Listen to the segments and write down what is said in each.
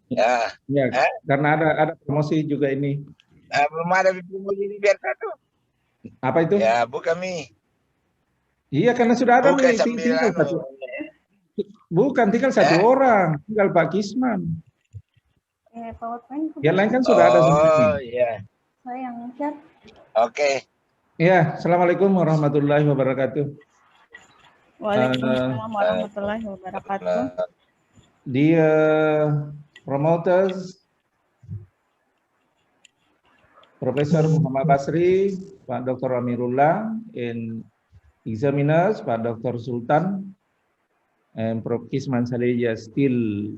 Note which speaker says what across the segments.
Speaker 1: Ya,
Speaker 2: Ya, karena ada promosi juga ini.
Speaker 1: belum ada promosi ini biar satu.
Speaker 2: Apa itu?
Speaker 1: Ya, bukan Mi.
Speaker 2: Iya, karena sudah ada
Speaker 1: Bukan
Speaker 2: nih,
Speaker 1: sambil
Speaker 2: tinggal
Speaker 1: anu.
Speaker 2: satu. Bukan, tinggal satu
Speaker 1: Eh?
Speaker 2: orang, tinggal Pak Kisman.
Speaker 3: PowerPoint
Speaker 2: Yang lain kan sudah ada semua nih.
Speaker 1: Oh, iya.
Speaker 3: saya yang share.
Speaker 1: Oke.
Speaker 2: Ya, Assalamualaikum warahmatullahi wabarakatuh.
Speaker 3: Waalaikumsalam warahmatullahi wabarakatuh.
Speaker 2: Dear promoters, Profesor Muhammad Basri, Pak Dr. Amirullah, and examiners, Pak Dr. Sultan, and Prof. Kisman Saleja still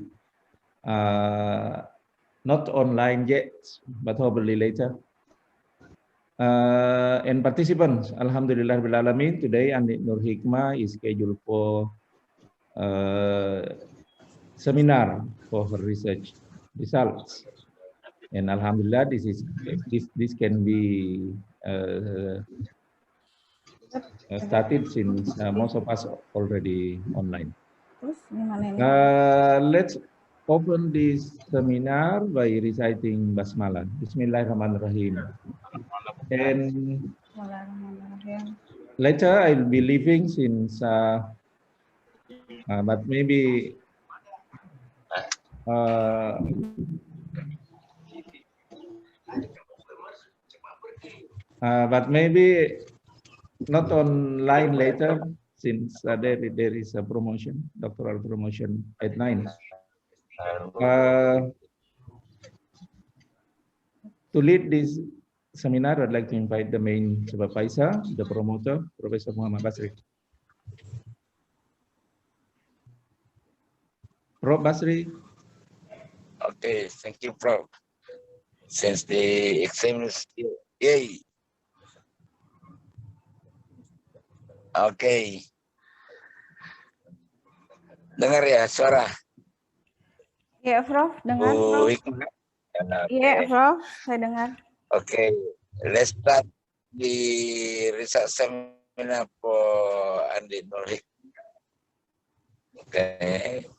Speaker 2: not online yet, but hopefully later. And participants, Alhamdulillah Rabbil Alamin, today Andit Nur Hikmah is scheduled for seminar for her research results. And Alhamdulillah, this can be started since most of us already online.
Speaker 3: Terus gimana ini?
Speaker 2: Let's open this seminar by reciting Basmalah. Bismillahirrahmanirrahim. And later I'll be leaving since, but maybe not online later, since there is a promotion, doctoral promotion at 9. To lead this seminar, I'd like to invite the main supervisor, the promoter, Professor Muhammad Basri. Prof. Basri.
Speaker 1: Okay, thank you, Prof. Since the exam is still, yay. Oke. Dengar ya suara?
Speaker 3: Iya, Prof. Dengar, Prof. Iya, Prof. Saya dengar.
Speaker 1: Okay, let's start the research seminar for Andit Nur Hikmah. Okay,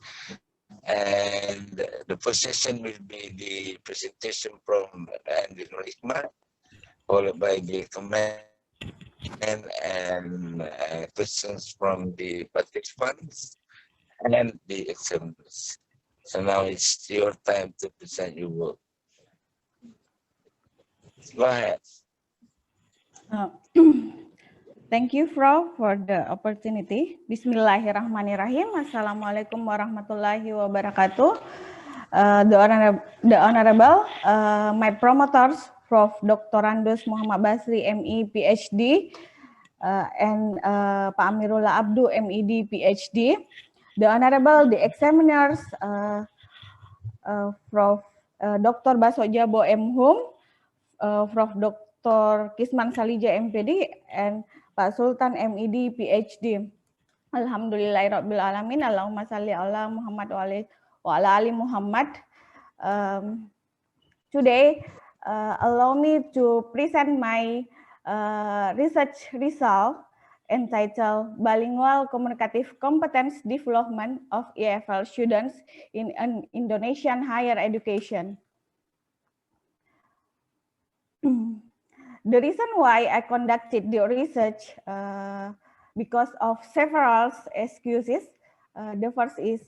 Speaker 1: and the first session will be the presentation from Andit Nur Hikmah, followed by the comment and questions from the participants and the examiners. So now it's your time to present your work. Go ahead.
Speaker 3: Thank you, Prof, for the opportunity. Bismillahirrahmanirrahim. Assalamualaikum warahmatullahi wabarakatuh. The honorable, my promoters, Prof. Dr. Andus Muhammad Basri, ME, PhD, and Pak Amirullah Abdu, MED, PhD. The honorable, the examiners, Prof. Dr. Baso Jabo, MHum, Prof. Dr. Kisman Salija, MPD, and Pak Sultan, MED, PhD. Alhamdulillahirabbil alamin. Allahumma salli ala Muhammad wa ala ali Muhammad. Today, allow me to present my research result entitled Bilingual Communicative Competence Development of EFL Students in an Indonesian Higher Education. The reason why I conducted the research because of several excuses. The first is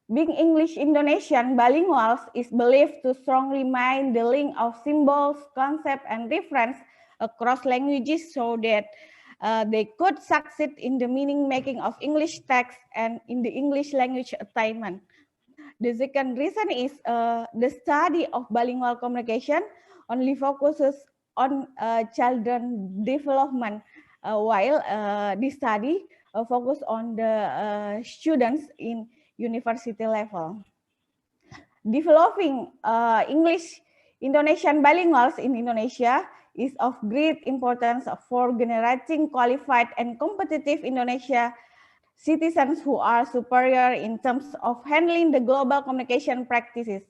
Speaker 3: being English Indonesian bilinguals is believed to strongly mind the link of symbols, concept, and reference across languages so that they could succeed in the meaning making of English text and in the English language attainment. The second reason is the study of bilingual communication only focuses on children development, while this study focus on the students in university level. Developing English Indonesian bilinguals in Indonesia is of great importance for generating qualified and competitive Indonesia citizens who are superior in terms of handling the global communication practices.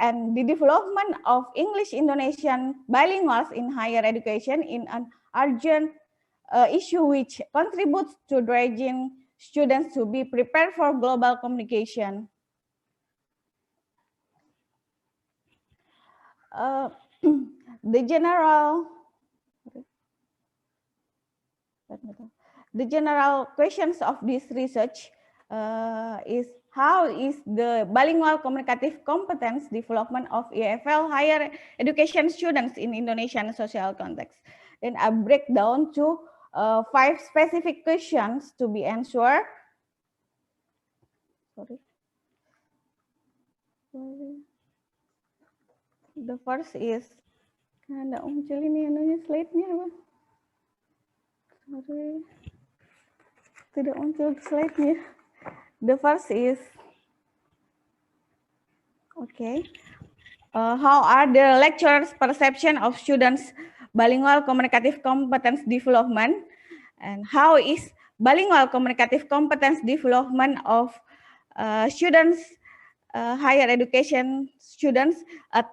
Speaker 3: And the development of English Indonesian bilinguals in higher education in an urgent issue which contributes to driving students to be prepared for global communication. the general questions of this research is how is the bilingual communicative competence development of EFL higher education students in Indonesian social context. Then I break down to 5 specific questions to be answered. Sorry. The first is, nggak muncul ini anunya slide-nya apa? Sorry. Tidak muncul slide-nya. The first is, okay. How are the lecturers' perception of students' bilingual communicative competence development? And how is bilingual communicative competence development of students, higher education students at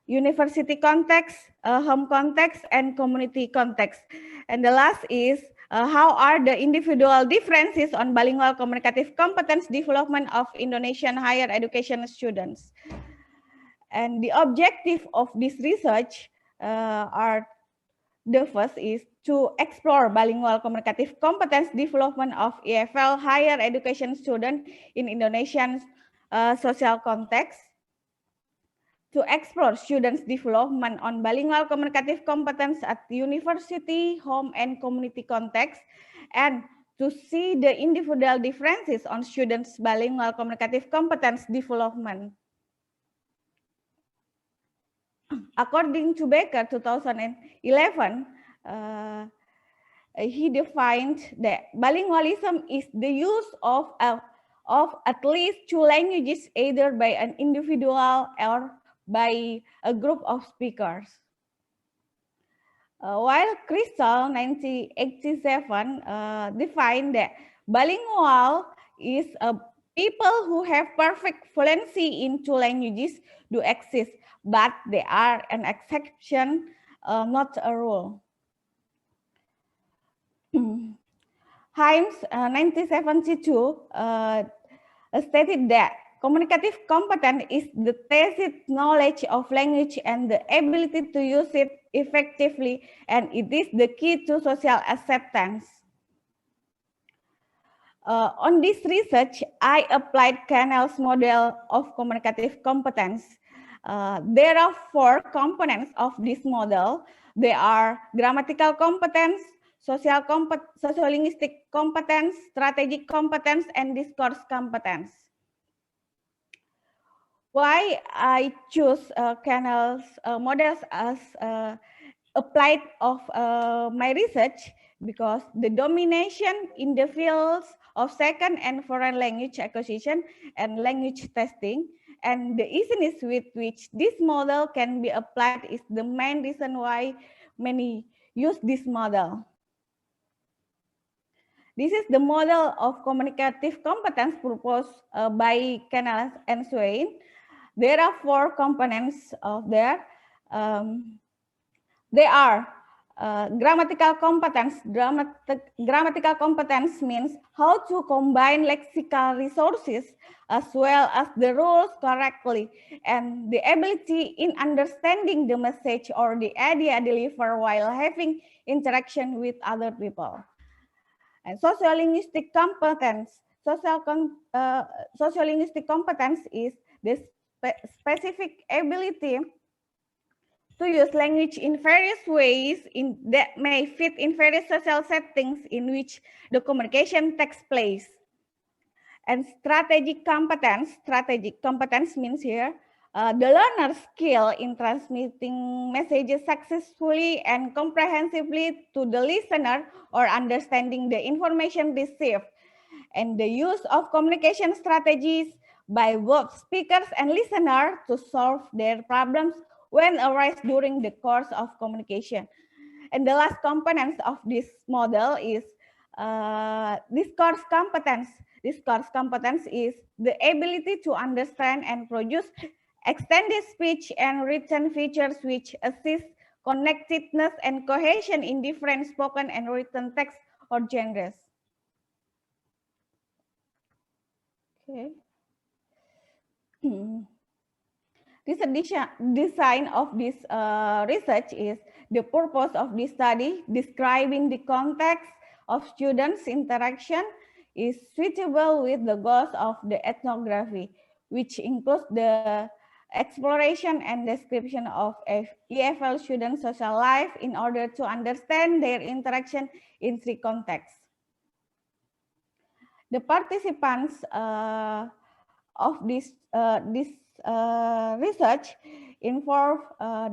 Speaker 3: university context, home context, and community context? And the last is, how are the individual differences on bilingual communicative competence development of Indonesian higher education students? And the objective of this research are, the first is to explore bilingual communicative competence development of EFL higher education student in Indonesian social context, to explore students' development on bilingual communicative competence at university, home, and community context, and to see the individual differences on students' bilingual communicative competence development. According to Becker, 2011, he defined that bilingualism is the use of at least 2 languages, either by an individual or by a group of speakers. While Crystal 1987 defined that bilingual is people who have perfect fluency in 2 languages do exist, but they are an exception, not a rule. Himes 1972 stated that communicative competence is the tacit knowledge of language and the ability to use it effectively, and it is the key to social acceptance. On this research, I applied Cannell's model of communicative competence. There are 4 components of this model. They are grammatical competence, sociolinguistic competence, strategic competence, and discourse competence. Why I choose Cannell's models as applied of my research? Because the domination in the fields of second and foreign language acquisition and language testing, and the easiness with which this model can be applied is the main reason why many use this model. This is the model of communicative competence proposed by Cannell and Swain. There are 4 components of there. They are grammatical competence. Grammatical competence means how to combine lexical resources as well as the rules correctly, and the ability in understanding the message or the idea delivered while having interaction with other people. And sociolinguistic competence. Sociolinguistic competence is the specific ability to use language in various ways that may fit in various social settings in which the communication takes place. And strategic competence means here the learner's skill in transmitting messages successfully and comprehensively to the listener or understanding the information received, and the use of communication strategies by both speakers and listener to solve their problems when arise during the course of communication. And the last component of this model is discourse competence. Discourse competence is the ability to understand and produce extended speech and written features which assist connectedness and cohesion in different spoken and written text or genres. Okay. This design of this research is the purpose of this study describing the context of students' interaction is suitable with the goals of the ethnography, which includes the exploration and description of EFL students' social life in order to understand their interaction in three contexts. The participants of this research involve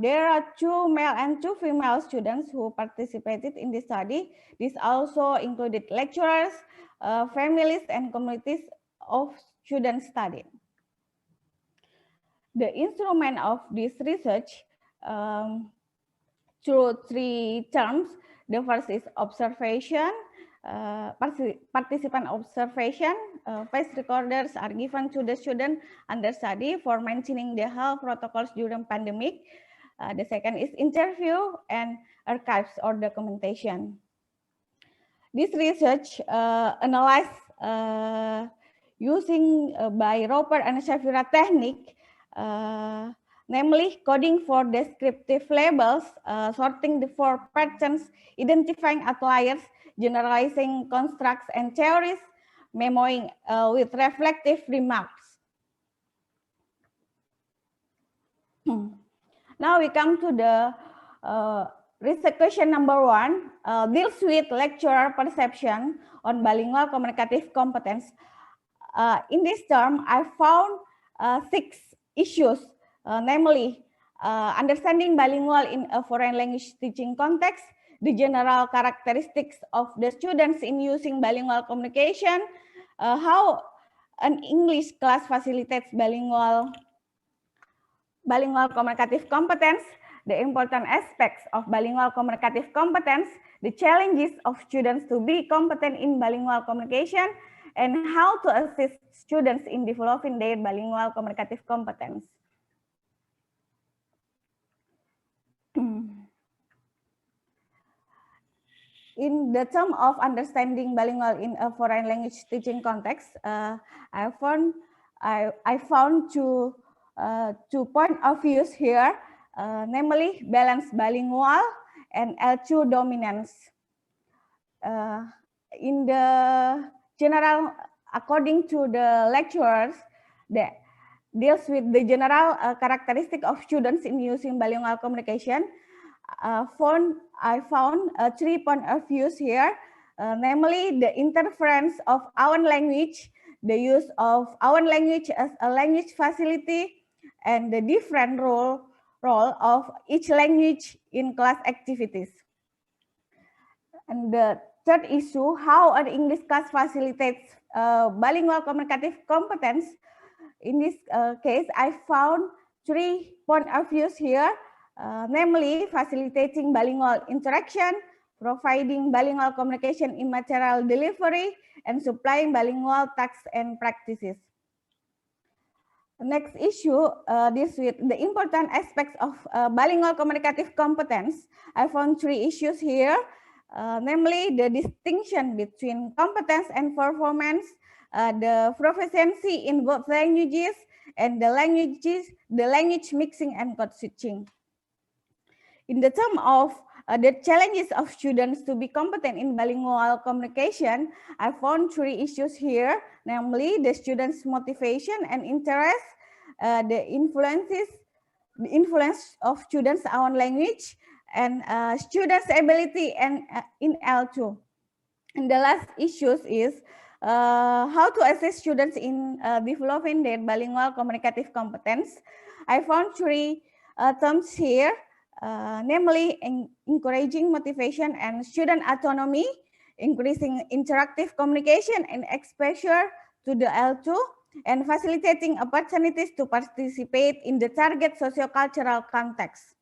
Speaker 3: there are 2 male and 2 female students who participated in the study. This also included lecturers, families, and communities of students studied. The instrument of this research through 3 terms. The first is observation, participant observation. Voice recorders are given to the student under study for maintaining the health protocols during pandemic. The second is interview and archives or documentation. This research analyzed using by Roper and Shafira technique, namely coding for descriptive labels, sorting the 4 patterns, identifying outliers, generalizing constructs and theories, memoing with reflective remarks. Now we come to the research question number 1, deals with lecturer perception on bilingual communicative competence. In this term, I found 6 issues, namely understanding bilingual in a foreign language teaching context, the general characteristics of the students in using bilingual communication, how an English class facilitates bilingual communicative competence, the important aspects of bilingual communicative competence, the challenges of students to be competent in bilingual communication, and how to assist students in developing their bilingual communicative competence. In the term of understanding bilingual in a foreign language teaching context, I found two point of views here, namely balanced bilingual and L2 dominance. In the general, according to the lecturers, that deals with the general characteristic of students in using bilingual communication, I found 3 point of views here, namely the interference of our language, the use of our language as a language facility, and the different role of each language in class activities. And the third issue, how an English class facilitates bilingual communicative competence. In this case, I found 3 point of views here, namely facilitating bilingual interaction, providing bilingual communication in material delivery, and supplying bilingual texts and practices. The next issue deals with the important aspects of bilingual communicative competence. I found 3 issues here, namely the distinction between competence and performance, the proficiency in both languages, and the language mixing and code switching. In the term of the challenges of students to be competent in bilingual communication, I found 3 issues here, namely the students' motivation and interest, the influence of students' own language, and students' ability and in L2. And the last issues is how to assist students in developing their bilingual communicative competence. I found 3 terms here, namely encouraging motivation and student autonomy, increasing interactive communication and exposure to the L2, and facilitating opportunities to participate in the target sociocultural context.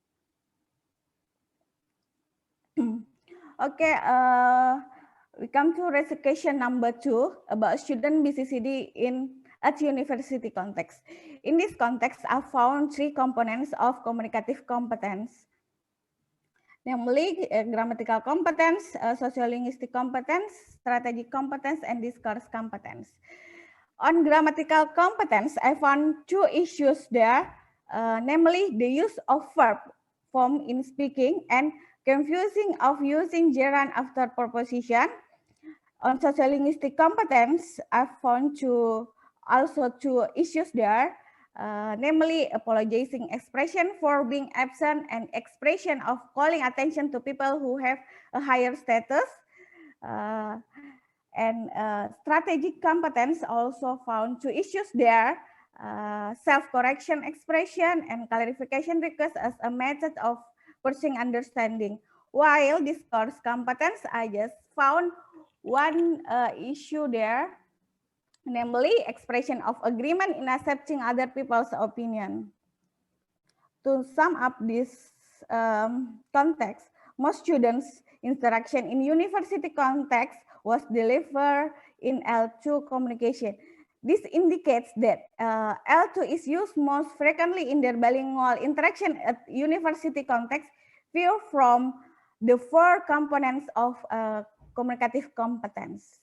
Speaker 3: Okay, we come to recitation number 2 about student BCCD at university context. In this context, I found 3 components of communicative competence, namely grammatical competence, sociolinguistic competence, strategic competence, and discourse competence. On grammatical competence, I found 2 issues there, namely the use of verb form in speaking and confusing of using gerund after preposition. On sociolinguistic competence, I found also two issues there, namely apologizing expression for being absent and expression of calling attention to people who have a higher status. And strategic competence also found two issues there, self-correction expression and clarification request as a method of pursuing understanding. While discourse competence, I just found one issue there, namely expression of agreement in accepting other people's opinion. To sum up this context, most students' interaction in university context was delivered in L2 communication. This indicates that L2 is used most frequently in their bilingual interaction at university context, viewed from the 4 components of communicative competence.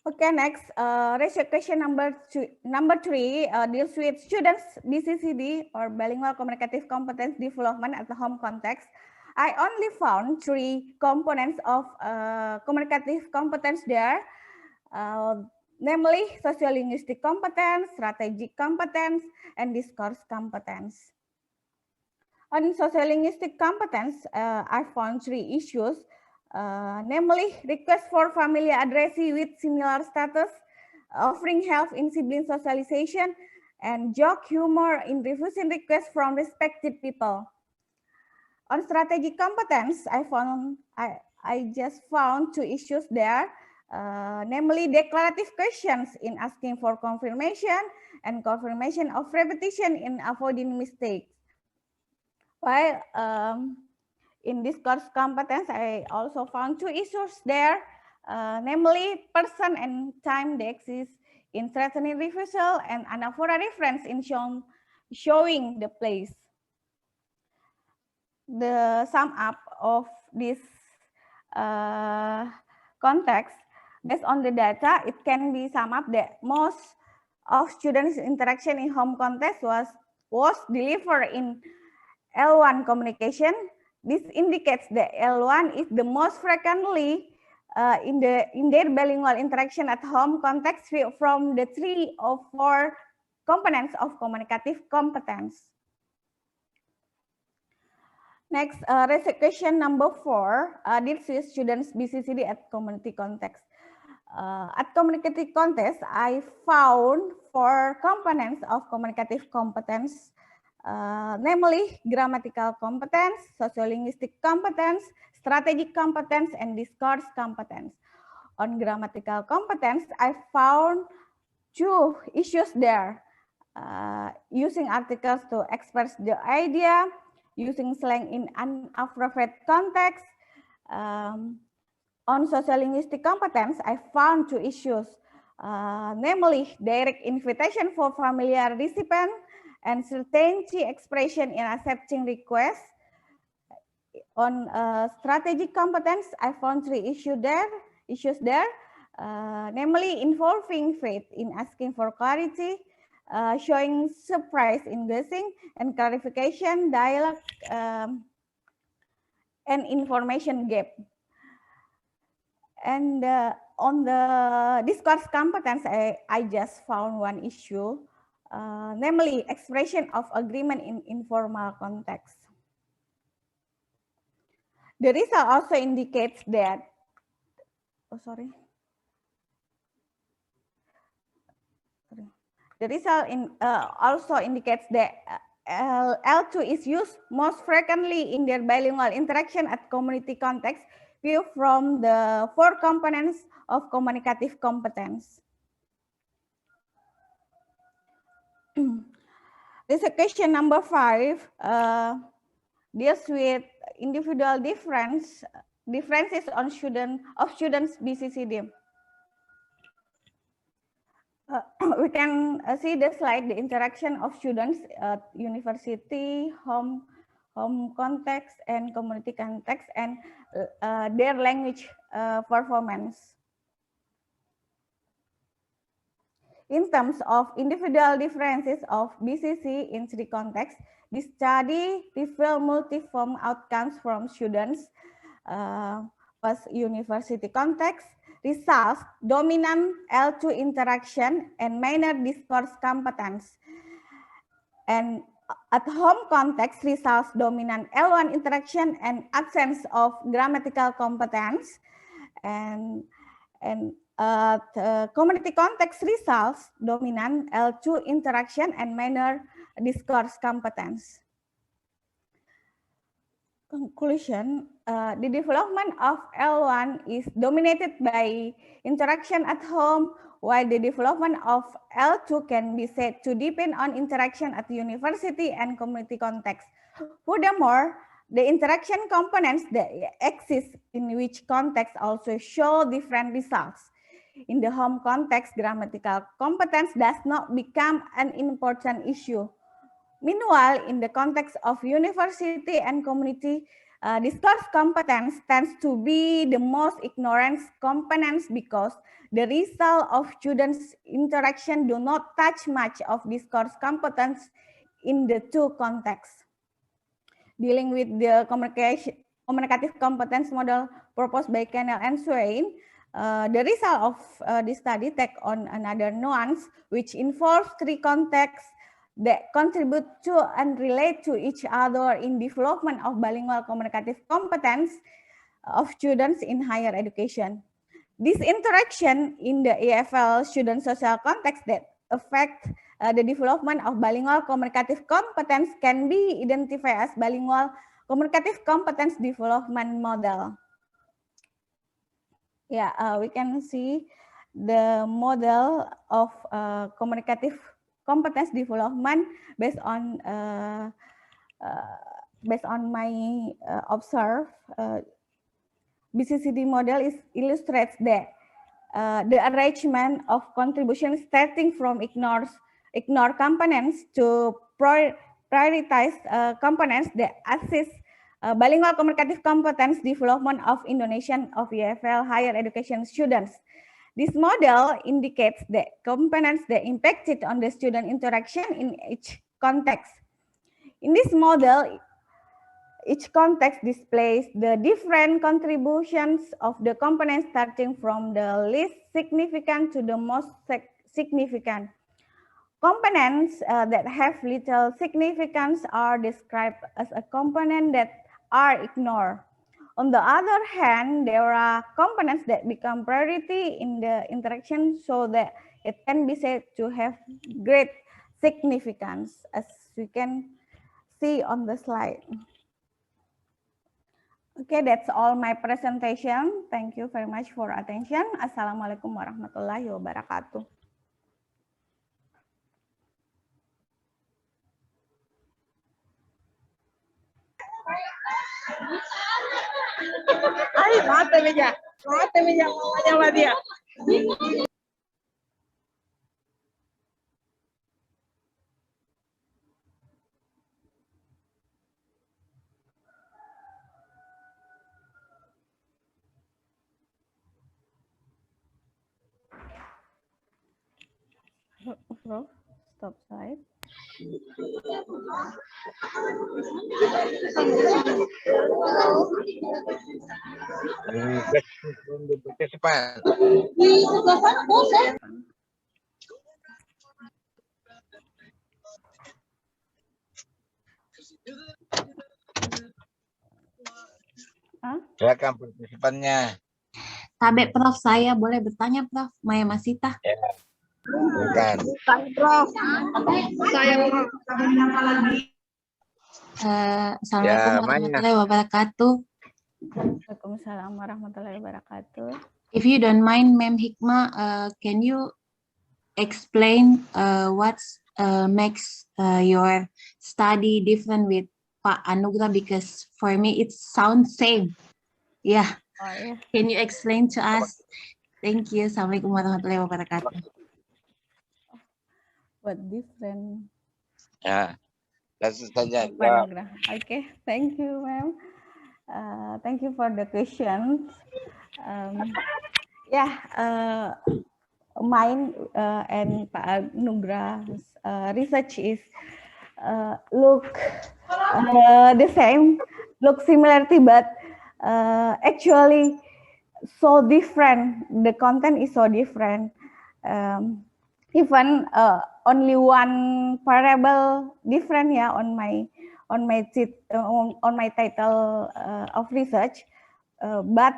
Speaker 3: Okay, next, ratio question number 3 deals with students' BCCD or bilingual communicative competence development at the home context. I only found 3 components of communicative competence there, namely sociolinguistic competence, strategic competence, and discourse competence. On sociolinguistic competence, I found 3 issues, namely request for familiar addressee with similar status, offering help in sibling socialization, and joke humor in refusing requests from respected people. On strategic competence, I just found 2 issues there, namely declarative questions in asking for confirmation and confirmation of repetition in avoiding mistakes. While in discourse competence, I also found 2 issues there, namely person and time dexis in threatening refusal and anaphora reference in showing the place. The sum up of this context, based on the data, it can be summed up that most of students' interaction in home context was delivered in L1 communication. This indicates that L1 is the most frequently in their bilingual interaction at home context from the 3 or 4 components of communicative competence. Next, question number 4 deals with students' BCCD at community context. At communicative context, I found 4 components of communicative competence, namely grammatical competence, sociolinguistic competence, strategic competence, and discourse competence. On grammatical competence, I found 2 issues there, using articles to express the idea, using slang in inappropriate context. On sociolinguistic competence, I found 2 issues, namely direct invitation for familiar recipient and certainty expression in accepting requests. On strategic competence, I found 3 issues there, namely involving faith in asking for clarity, showing surprise in guessing, and clarification, dialogue, and information gap. And on the discourse competence, I just found 1 issue, namely expression of agreement in informal context. The result also indicates that, the result also indicates that L2 is used most frequently in their bilingual interaction at community context, viewed from the 4 components of communicative competence. This is question number 5, deals with individual differences on students' BCCD. We can see the slide, the interaction of students at university, home context, and community context, and their language performance. In terms of individual differences of BCC in three contexts, this study revealed multiform outcomes from students post-university context, results, dominant L2 interaction, and minor discourse competence. And at home context, results, dominant L1 interaction, and absence of grammatical competence. And community context results, dominant L2 interaction, and minor discourse competence. Conclusion, the development of L1 is dominated by interaction at home, while the development of L2 can be said to depend on interaction at university and community context. Furthermore, the interaction components that exist in which context also show different results. In the home context, grammatical competence does not become an important issue. Meanwhile, in the context of university and community, discourse competence tends to be the most ignorant components because the result of students' interaction do not touch much of discourse competence in the two contexts. Dealing with the communicative competence model proposed by Kennel and Swain, the result of this study take on another nuance, which involves three contexts that contribute to and relate to each other in development of bilingual communicative competence of students in higher education. This interaction in the EFL student social context that affect the development of bilingual communicative competence can be identified as bilingual communicative competence development model. Yeah, we can see the model of communicative competence development based on my observe. BCCD model illustrates that the arrangement of contributions starting from ignore components to prioritize components that assist bilingual communicative competence development of Indonesian of EFL higher education students. This model indicates that components that impacted on the student interaction in each context. In this model, each context displays the different contributions of the components starting from the least significant to the most significant. Components that have little significance are described as a component that are ignored. On the other hand, there are components that become priority in the interaction so that it can be said to have great significance, as we can see on the slide. Okay, that's all my presentation. Thank you very much for attention. Assalamualaikum warahmatullahi wabarakatuh.
Speaker 4: Ay, máteme ya, mamá dia.
Speaker 3: Stop slide.
Speaker 1: Silakan partisipannya.
Speaker 5: Tabe Prof, saya boleh bertanya Prof, Maya Masita.
Speaker 1: Ya. Silakan.
Speaker 4: Prof, saya Prof.
Speaker 5: Assalamualaikum warahmatullahi wabarakatuh.
Speaker 3: Waalaikumsalam warahmatullahi wabarakatuh.
Speaker 5: If you don't mind, Ma'am Hikmah, can you explain what makes your study different with Pak Anugrah? Because for me it sounds same. Yeah.
Speaker 3: Oh, yeah.
Speaker 5: Can you explain to us? Thank you. Assalamualaikum warahmatullahi wabarakatuh.
Speaker 3: What different?
Speaker 1: Ya, langsung saja.
Speaker 3: Okay, thank you, ma'am. Thank you for the questions. mine and Pak Anugrah's research is look the same, look similarity, but actually so different. The content is so different. Even only one variable different on my title of research, but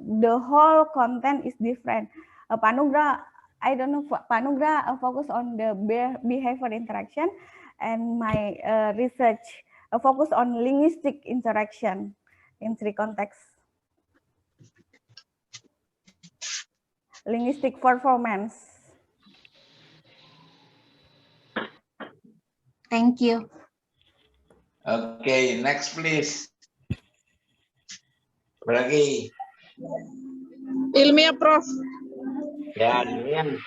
Speaker 3: the whole content is different. Pak Anugrah, I don't know, Pak Anugrah focus on the behavior interaction, and my research focus on linguistic interaction in 3 contexts. Linguistic performance.
Speaker 5: Thank you.
Speaker 1: Okay, next please. Lagi.
Speaker 4: Ilmiah, Prof.
Speaker 1: Ya, Demian.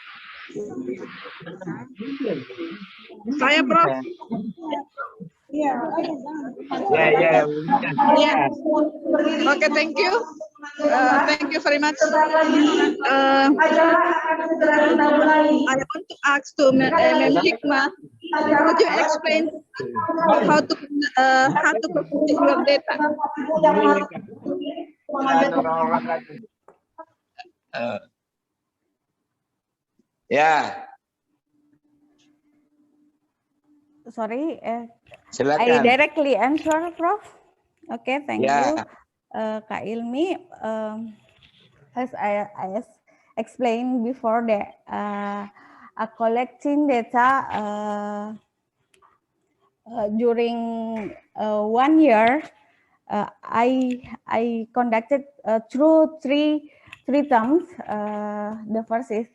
Speaker 4: Saya, Prof.
Speaker 1: Ya.
Speaker 4: Yeah. Okay, thank you. Thank you very much. I want to ask to Mem Hikmah, could you explain how to process your data?
Speaker 1: Ya,
Speaker 3: Sorry,
Speaker 1: silakan.
Speaker 3: I directly answer, Prof. Okay, thank
Speaker 1: Ya.
Speaker 3: you, Kak Ilmi. As I explained before, that collecting data during 1 year, I conducted through three terms. The first is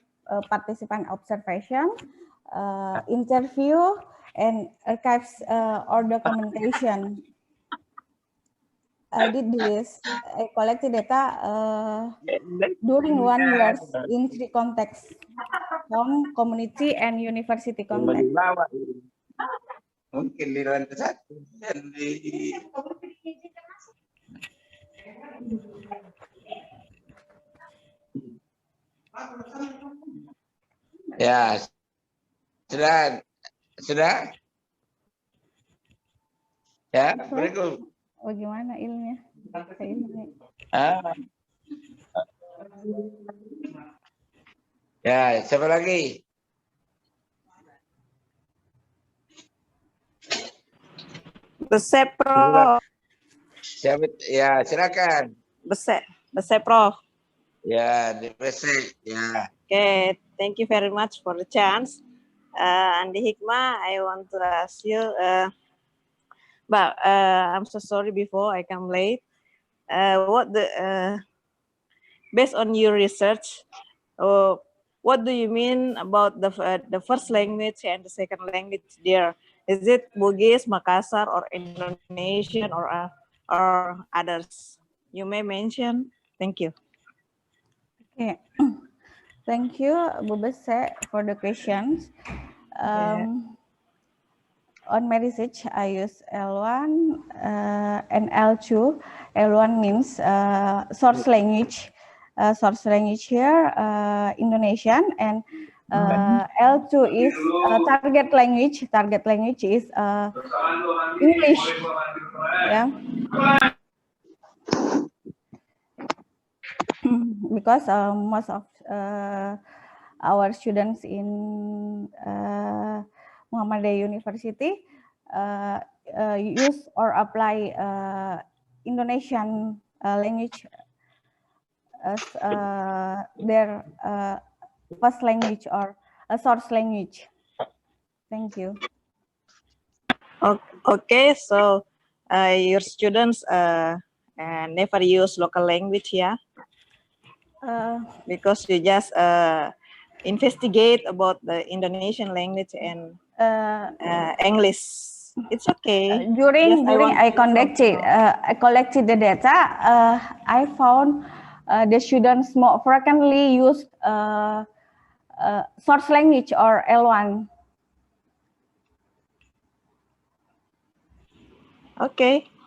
Speaker 3: participant observation, interview, and archives or documentation. I did this. I collected data during 1 year in 3 contexts: home, community, and university context.
Speaker 1: Mungkin di lantai 1 dan di ya, sudah ya, berikut.
Speaker 3: Bagaimana ilmunya?
Speaker 1: Ya, siapa lagi?
Speaker 6: Bese, Prof.
Speaker 1: Siapa? Ya, silakan.
Speaker 6: Bese, Prof.
Speaker 1: Ya, di PC. Ya.
Speaker 6: Okay, thank you very much for the chance. Andi Hikmah, I want to ask you, but I'm so sorry before I come late. Based on your research, what do you mean about the first language and the second language there? Is it Bugis, Makassar, or Indonesian, or others? You may mention. Thank you.
Speaker 3: Okay, thank you, Bu Bese, for the questions. On my research, I use L1 and L2. L1 means source language. Source language here, Indonesian, and L2 is target language. Target language is English. Yeah. Because most of our students in Muhammadiyah University use or apply Indonesian language as their first language or a source language. Thank you.
Speaker 6: Okay, so your students never use local language, yeah? Because you just investigate about the Indonesian language and English. It's okay.
Speaker 3: During I collected the data, I found the students more frequently use source language or L1.
Speaker 6: Okay.